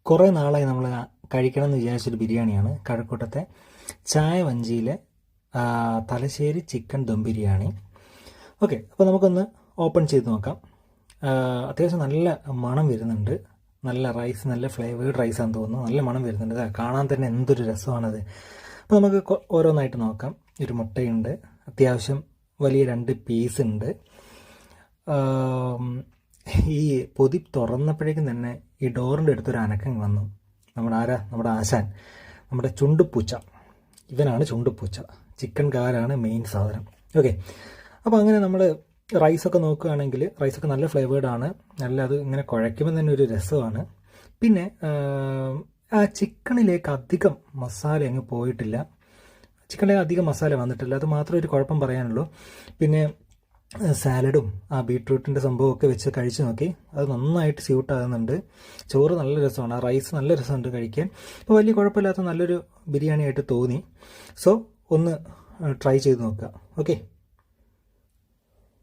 കുറേ നാളായി നമ്മൾ കഴിക്കണം എന്ന് വിചാരിച്ചൊരു ബിരിയാണിയാണ് കഴക്കൂട്ടത്തെ ചായ വഞ്ചിയിലെ തലശ്ശേരി ചിക്കൻ ദം ബിരിയാണി. ഓക്കെ, അപ്പോൾ നമുക്കൊന്ന് ഓപ്പൺ ചെയ്ത് നോക്കാം. അത്യാവശ്യം നല്ല മണം വരുന്നുണ്ട്. നല്ല റൈസ്, നല്ല ഫ്ലേവേർഡ് റൈസാണെന്ന് തോന്നുന്നു. നല്ല മണം വരുന്നുണ്ട്. കാണാൻ തന്നെ എന്തൊരു രസമാണത്. അപ്പോൾ നമുക്ക് ഓരോന്നായിട്ട് നോക്കാം. ഒരു മുട്ടയുണ്ട്, അത്യാവശ്യം വലിയ 2 പീസ് ഉണ്ട്. ഈ പൊതി തുറന്നപ്പോഴേക്കും തന്നെ ഈ ഡോറിൻ്റെ അടുത്തൊരു അനക്കം വന്നു. നമ്മുടെ ആശാൻ, നമ്മുടെ ചുണ്ടുപൂച്ച, ഇവനാണ് ചുണ്ടുപൂച്ച. ചിക്കൻ കാലാണ് മെയിൻ സാധനം. ഓക്കെ, അപ്പോൾ അങ്ങനെ നമ്മൾ റൈസൊക്കെ നോക്കുകയാണെങ്കിൽ റൈസൊക്കെ നല്ല ഫ്ലേവേർഡാണ്. നല്ല അത് ഇങ്ങനെ കുഴയ്ക്കുമ്പോൾ തന്നെ ഒരു രസമാണ്. പിന്നെ ആ ചിക്കണിലേക്ക് അധികം മസാല അങ്ങ് പോയിട്ടില്ല. ചിക്കനിലേക്ക് അധികം മസാല വന്നിട്ടില്ല. അത് മാത്രമേ ഒരു കുഴപ്പം പറയാനുള്ളൂ. പിന്നെ സാലഡും ആ ബീട്രൂട്ടിൻ്റെ സംഭവമൊക്കെ വെച്ച് കഴിച്ച് നോക്കി, അത് നന്നായിട്ട് സ്യൂട്ടാകുന്നുണ്ട്. ചോറ് നല്ല രസമാണ്, ആ റൈസ് നല്ല രസമുണ്ട് കഴിക്കാൻ. അപ്പോൾ വലിയ കുഴപ്പമില്ലാത്ത നല്ലൊരു ബിരിയാണി ആയിട്ട് തോന്നി. സോ ഒന്ന് ട്രൈ ചെയ്ത് നോക്കുക. ഓക്കെ.